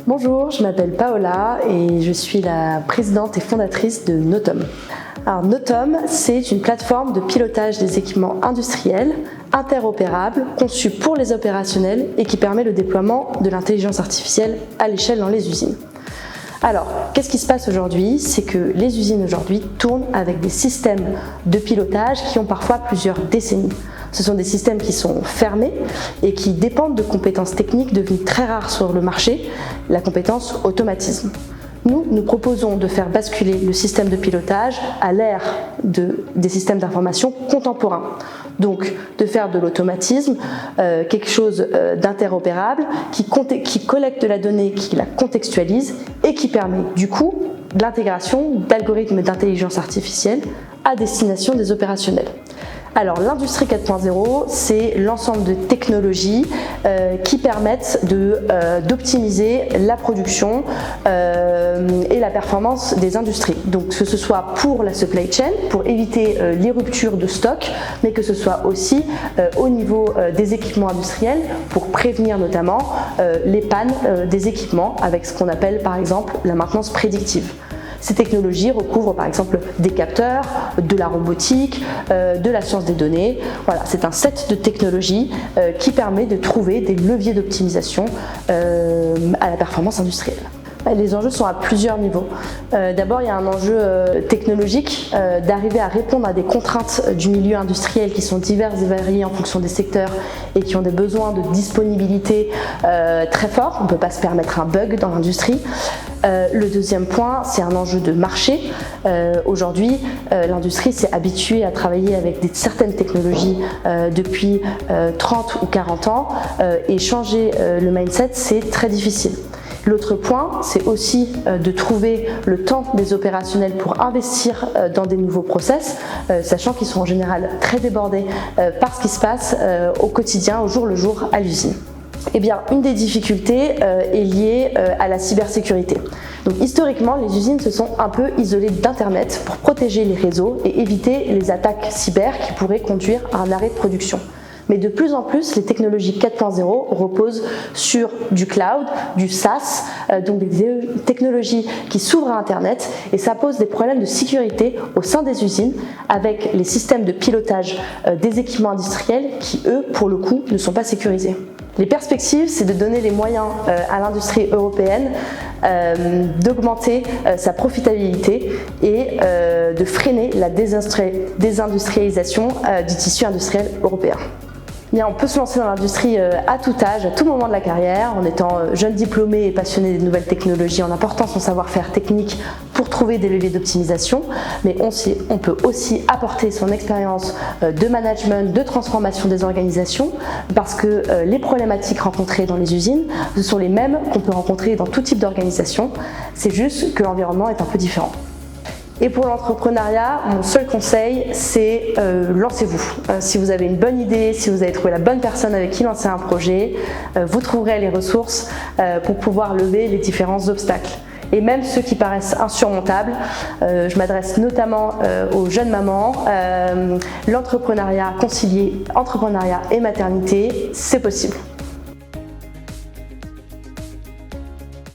Bonjour, je m'appelle Paola et je suis la présidente et fondatrice de Notom. Alors Notom, c'est une plateforme de pilotage des équipements industriels, interopérables, conçue pour les opérationnels et qui permet le déploiement de l'intelligence artificielle à l'échelle dans les usines. Alors, qu'est-ce qui se passe aujourd'hui? C'est que les usines aujourd'hui tournent avec des systèmes de pilotage qui ont parfois plusieurs décennies. Ce sont des systèmes qui sont fermés et qui dépendent de compétences techniques devenues très rares sur le marché, la compétence automatisme. Nous proposons de faire basculer le système de pilotage à l'ère des systèmes d'information contemporains. Donc de faire de l'automatisme quelque chose d'interopérable qui collecte la donnée, qui la contextualise et qui permet du coup de l'intégration d'algorithmes d'intelligence artificielle à destination des opérationnels. Alors l'industrie 4.0, c'est l'ensemble de technologies qui permettent d'optimiser la production et la performance des industries. Donc que ce soit pour la supply chain, pour éviter les ruptures de stock, mais que ce soit aussi au niveau des équipements industriels pour prévenir notamment les pannes des équipements avec ce qu'on appelle par exemple la maintenance prédictive. Ces technologies recouvrent par exemple des capteurs, de la robotique, de la science des données. Voilà, c'est un set de technologies qui permet de trouver des leviers d'optimisation à la performance industrielle. Les enjeux sont à plusieurs niveaux. D'abord, il y a un enjeu technologique, d'arriver à répondre à des contraintes du milieu industriel qui sont diverses et variées en fonction des secteurs et qui ont des besoins de disponibilité très forts. On ne peut pas se permettre un bug dans l'industrie. Le deuxième point, c'est un enjeu de marché. Aujourd'hui, l'industrie s'est habituée à travailler avec certaines technologies depuis 30 ou 40 ans et changer le mindset, c'est très difficile. L'autre point, c'est aussi de trouver le temps des opérationnels pour investir dans des nouveaux process, sachant qu'ils sont en général très débordés par ce qui se passe au quotidien, au jour le jour à l'usine. Eh bien, une des difficultés est liée à la cybersécurité. Donc, historiquement, les usines se sont un peu isolées d'Internet pour protéger les réseaux et éviter les attaques cyber qui pourraient conduire à un arrêt de production. Mais de plus en plus, les technologies 4.0 reposent sur du cloud, du SaaS, donc des technologies qui s'ouvrent à Internet, et ça pose des problèmes de sécurité au sein des usines avec les systèmes de pilotage des équipements industriels qui, eux, pour le coup, ne sont pas sécurisés. Les perspectives, c'est de donner les moyens à l'industrie européenne d'augmenter sa profitabilité et de freiner la désindustrialisation du tissu industriel européen. Bien, on peut se lancer dans l'industrie à tout âge, à tout moment de la carrière, en étant jeune diplômé et passionné des nouvelles technologies, en apportant son savoir-faire technique pour trouver des leviers d'optimisation. Mais on peut aussi apporter son expérience de management, de transformation des organisations, parce que les problématiques rencontrées dans les usines, ce sont les mêmes qu'on peut rencontrer dans tout type d'organisation. C'est juste que l'environnement est un peu différent. Et pour l'entrepreneuriat, mon seul conseil, c'est lancez-vous. Si vous avez une bonne idée, si vous avez trouvé la bonne personne avec qui lancer un projet, vous trouverez les ressources pour pouvoir lever les différents obstacles. Et même ceux qui paraissent insurmontables, je m'adresse notamment aux jeunes mamans. L'entrepreneuriat concilié, entrepreneuriat et maternité, c'est possible.